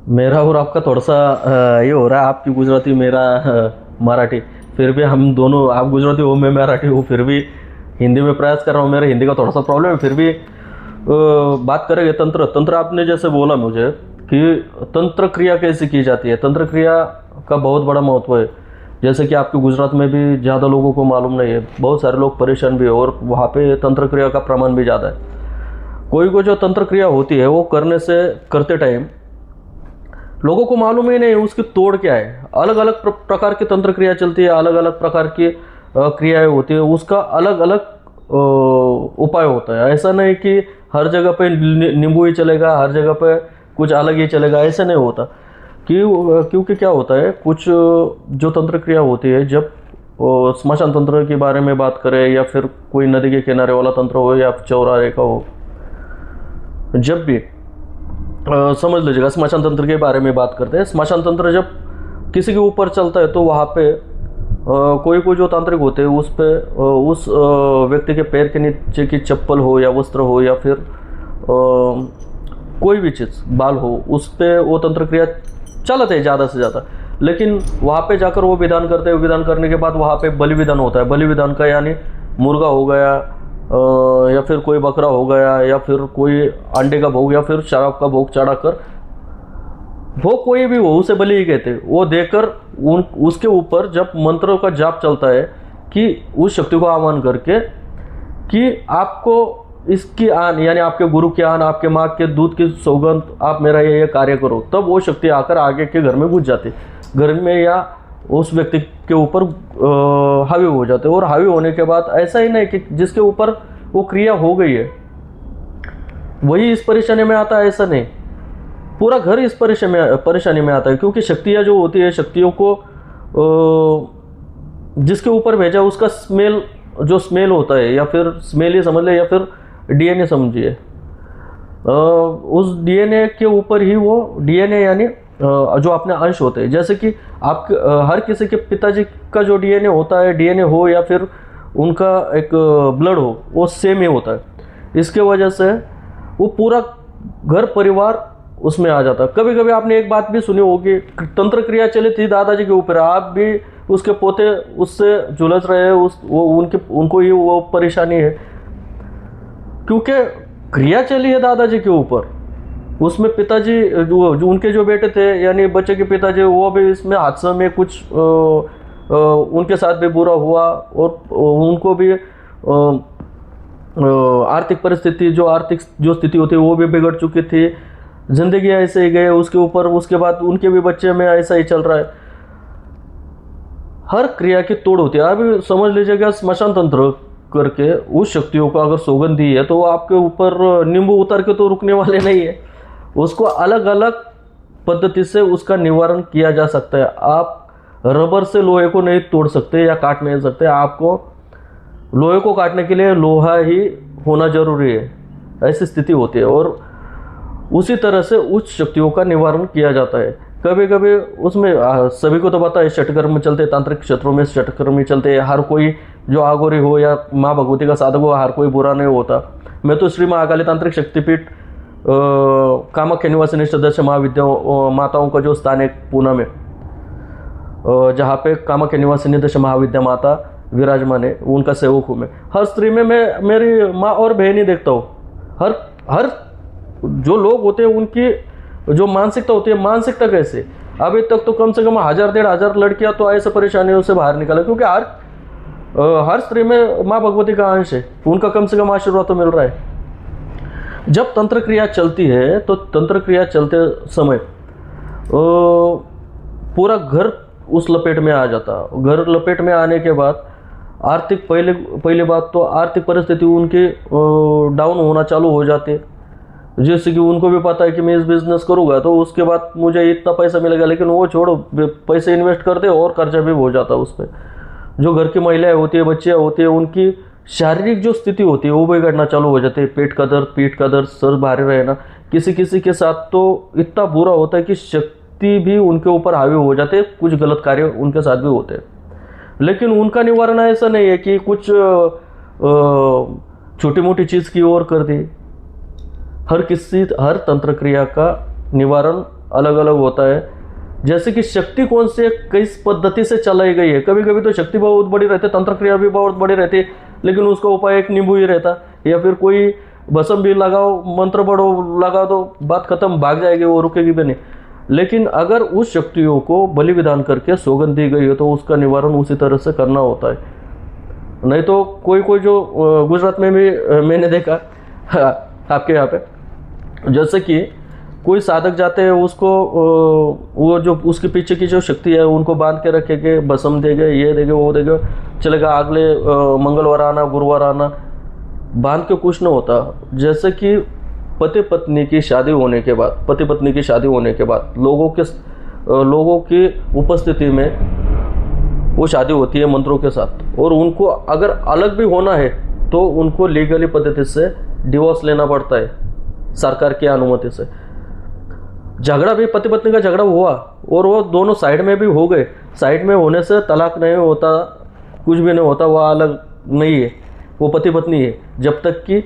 मेरा और आपका थोड़ा सा ये हो रहा है, आपकी गुजराती मेरा मराठी। फिर भी हम दोनों, आप गुजराती हो मैं मराठी हूँ, फिर भी हिंदी में प्रयास कर रहा हूँ। मेरा हिंदी का थोड़ा सा प्रॉब्लम है, फिर भी बात करेंगे। तंत्र तंत्र आपने जैसे बोला मुझे कि तंत्र क्रिया कैसे की जाती है, तंत्र क्रिया का बहुत बड़ा महत्व है। जैसे कि आपके गुजरात में भी ज़्यादा लोगों को मालूम नहीं है, बहुत सारे लोग परेशान भी है, और वहाँ पे तंत्र क्रिया का प्रमाण भी ज़्यादा है। कोई को जो तंत्र क्रिया होती है वो करने से करते टाइम लोगों को मालूम ही नहीं उसकी तोड़ क्या है। अलग अलग प्रकार की तंत्र क्रिया चलती है, अलग अलग प्रकार की क्रियाएं होती है, उसका अलग अलग उपाय होता है। ऐसा नहीं कि हर जगह पे नींबू ही चलेगा, हर जगह पे कुछ अलग ही चलेगा, ऐसा नहीं होता। क्योंकि क्या होता है, कुछ जो तंत्र क्रिया होती है, जब स्मशान तंत्र के बारे में बात करें या फिर कोई नदी के किनारे वाला तंत्र हो या चौराहे का हो, जब भी समझ लीजिएगा स्मशान तंत्र के बारे में बात करते हैं। स्मशान तंत्र जब किसी के ऊपर चलता है तो वहाँ पे कोई कोई जो तांत्रिक होते हैं उस पे उस व्यक्ति के पैर के नीचे की चप्पल हो या वस्त्र हो या फिर कोई भी चीज़, बाल हो, उस पे वो तंत्र क्रिया चलाते हैं ज़्यादा से ज़्यादा। लेकिन वहाँ पे जाकर वो विधान करते हैं, विधान करने के बाद वहाँ पे बलि विधान होता है। बलि विधान का यानी मुर्गा हो गया, या फिर कोई बकरा हो गया, या फिर कोई अंडे का भोग, या फिर शराब का भोग चढ़ाकर, वो कोई भी हो उसे बलि ही कहते हैं, वो देकर उसके ऊपर जब मंत्रों का जाप चलता है कि उस शक्ति को आह्वान करके कि आपको इसकी आन, यानी आपके गुरु की आन, आपके माँ के दूध की सौगंध, आप मेरा ये कार्य करो, तब वो शक्ति आकर आगे के घर में घुस जाती, घर में या उस व्यक्ति के ऊपर हावी हो जाते। और हावी होने के बाद ऐसा ही नहीं कि जिसके ऊपर वो क्रिया हो गई है वही इस परेशानी में आता है, ऐसा नहीं, पूरा घर इस परेशानी में आता है। क्योंकि शक्तियाँ जो होती है, शक्तियों को जिसके ऊपर भेजा उसका स्मेल, जो स्मेल होता है, या फिर स्मेल ही समझ ले या फिर डीएनए समझिए, उस डीएनए के ऊपर ही वो डीएनए यानी जो अपने अंश होते हैं। जैसे कि आप हर किसी के पिताजी का जो डीएनए होता है, डीएनए हो या फिर उनका एक ब्लड हो, वो सेम ही होता है। इसके वजह से वो पूरा घर परिवार उसमें आ जाता है। कभी कभी आपने एक बात भी सुनी होगी, तंत्र क्रिया चली थी दादाजी के ऊपर, आप भी उसके पोते उससे झुलस रहे हैं, वो उनको ही वो परेशानी है, क्योंकि क्रिया चली है दादाजी के ऊपर। उसमें पिताजी जो उनके जो बेटे थे, यानी बच्चे के पिताजी, वो भी इसमें हादसे में कुछ उनके साथ भी बुरा हुआ, और उनको भी आर्थिक परिस्थिति, आर्थिक जो स्थिति होती है वो भी बिगड़ चुकी थी। जिंदगी ऐसे ही गए उसके ऊपर, उसके बाद उनके भी बच्चे में ऐसा ही चल रहा है। हर क्रिया की तोड़ होती है। अभी समझ लीजिएगा स्मशान तंत्र करके उस शक्तियों को अगर सौगंध दी है तो वो आपके ऊपर नींबू उतार के तो रुकने वाले नहीं है। उसको अलग अलग पद्धति से उसका निवारण किया जा सकता है। आप रबर से लोहे को नहीं तोड़ सकते या काट नहीं सकते, आपको लोहे को काटने के लिए लोहा ही होना जरूरी है, ऐसी स्थिति होती है। और उसी तरह से उच्च शक्तियों का निवारण किया जाता है। कभी कभी उसमें सभी को तो पता है षटकर्म चलते, तांत्रिक क्षेत्रों में षटकर्मी चलते हैं। हर कोई जो आगोरी हो या माँ भगवती का साधक हो, हर कोई बुरा नहीं होता। मैं तो श्री महाकाली तांत्रिक शक्तिपीठ कामाख्या निवासिनी सदस्य महाविद्या माताओं का जो स्थान है पूना में, जहाँ पे कामाख्या निवासिनी दश महाविद्या माता विराजमान है, उनका सेवक हूँ मैं। हर स्त्री में मैं मेरी माँ और बहन ही देखता हूँ। हर हर जो लोग होते हैं उनकी जो मानसिकता होती है, मानसिकता कैसे, अभी तक तो कम से कम 1000-1500 लड़कियां तो ऐसे परेशानियों से बाहर निकाले, क्योंकि हर स्त्री में माँ भगवती का अंश है, उनका कम से कम आशीर्वाद तो मिल रहा है। जब तंत्र क्रिया चलती है तो तंत्र क्रिया चलते समय पूरा घर उस लपेट में आ जाता। घर लपेट में आने के बाद आर्थिक, पहली बात तो आर्थिक परिस्थिति उनकी डाउन होना चालू हो जाती है। जैसे कि उनको भी पता है कि मैं इस बिजनेस करूँगा तो उसके बाद मुझे इतना पैसा मिलेगा, लेकिन वो छोड़ो, पैसे इन्वेस्ट करते और कर्जा भी हो जाता उस पर। जो घर की महिलाएं होती है, बच्चियाँ होती है, उनकी शारीरिक जो स्थिति होती है वो बिगड़ना चालू हो जाती है। पेट का दर्द, पीठ का दर्द, सर भारी रहना, किसी किसी के साथ तो इतना बुरा होता है कि शक्ति भी उनके ऊपर हावी हो जाते हैं, कुछ गलत कार्य उनके साथ भी होते हैं। लेकिन उनका निवारण ऐसा नहीं है कि कुछ छोटी मोटी चीज़ की ओर कर दी। हर तंत्र क्रिया का निवारण अलग अलग होता है। जैसे कि शक्ति कौन से किस पद्धति से चलाई गई है, कभी कभी तो शक्ति बहुत बड़ी रहती है, तंत्र क्रिया भी बहुत बड़ी रहती है, लेकिन उसका उपाय एक नींबू ही रहता, या फिर कोई भस्म भी लगाओ, मंत्र पढ़ो, लगा दो, बात खत्म, भाग जाएगी, वो रुकेगी भी नहीं। लेकिन अगर उस शक्तियों को बलि विधान करके सौगंध दी गई है तो उसका निवारण उसी तरह से करना होता है। नहीं तो कोई कोई जो गुजरात में भी मैंने देखा आपके यहाँ पे, जैसे कि कोई साधक जाते हैं, उसको वो जो उसके पीछे की जो शक्ति है उनको बांध के रखेंगे, भस्म देंगे, ये देंगे, वो देंगे, चलेगा अगले मंगलवार आना, गुरुवार आना, बांध के कुछ नहीं होता। जैसे कि पति पत्नी की शादी होने के बाद, पति पत्नी की शादी होने के बाद लोगों की उपस्थिति में वो शादी होती है मंत्रों के साथ, और उनको अगर अलग भी होना है तो उनको लीगली पद्धति से डिवोर्स लेना पड़ता है सरकार की अनुमति से। झगड़ा भी, पति पत्नी का झगड़ा हुआ और वो दोनों साइड में भी हो गए, साइड में होने से तलाक नहीं होता, कुछ भी नहीं होता, वह अलग नहीं है, वो पति पत्नी है, जब तक कि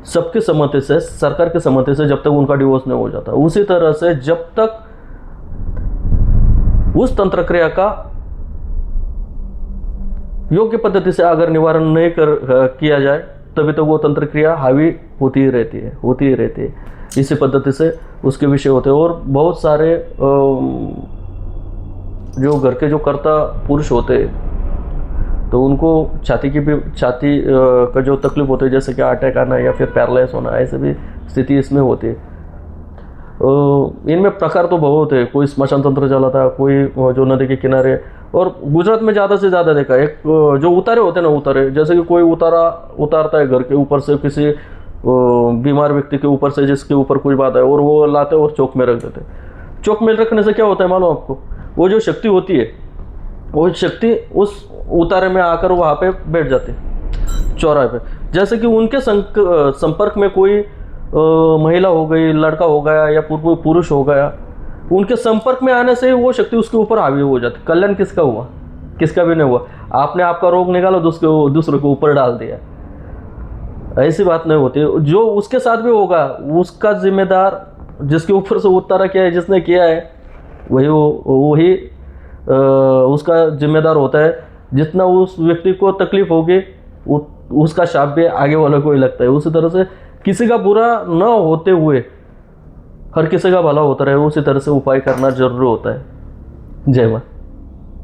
सबकी सहमति से, सरकार की सहमति से, जब तक उनका डिवोर्स नहीं हो जाता। उसी तरह से जब तक उस तंत्र क्रिया का योग्य पद्धति से अगर निवारण नहीं किया जाए तभी तक वो तंत्र क्रिया हावी होती ही रहती है। इसी पद्धति से उसके विषय होते हैं। और बहुत सारे जो घर के जो कर्ता पुरुष होते हैं तो उनको छाती का जो तकलीफ होती है, जैसे कि अटैक आना या फिर पैरालाइज होना, ऐसे भी स्थिति इसमें होती है। इनमें प्रकार तो बहुत है, कोई स्मशान तंत्र चलाता है, कोई जो नदी के किनारे, और गुजरात में ज़्यादा से ज़्यादा देखा एक जो उतारे होते हैं ना, उतारे, जैसे कि कोई उतारता है घर के ऊपर से, किसी बीमार व्यक्ति के ऊपर से जिसके ऊपर कुछ बात है, और वो लाते और चौक में रख देते। चौक में रखने से क्या होता है मालूम आपको, वो जो शक्ति होती है वो शक्ति उस उतारे में आकर वहाँ पे बैठ जाती है चौराहे पे। जैसे कि उनके संपर्क में कोई महिला हो गई, लड़का हो गया या पुरुष हो गया, उनके संपर्क में आने से वो शक्ति उसके ऊपर हावी हो जाती। कल्याण किसका हुआ? किसका भी नहीं हुआ। आपने आपका रोग निकाला, दूसरे के ऊपर डाल दिया, ऐसी बात नहीं होती। जो उसके साथ भी होगा उसका जिम्मेदार, जिसके ऊपर से उतारा किया है, जिसने किया है, वही उसका जिम्मेदार होता है। जितना उस व्यक्ति को तकलीफ होगी उसका शाप भी आगे वाले को ही लगता है। उसी तरह से किसी का बुरा न होते हुए हर किसी का भला होता रहे, उसी तरह से उपाय करना जरूरी होता है। जय मां।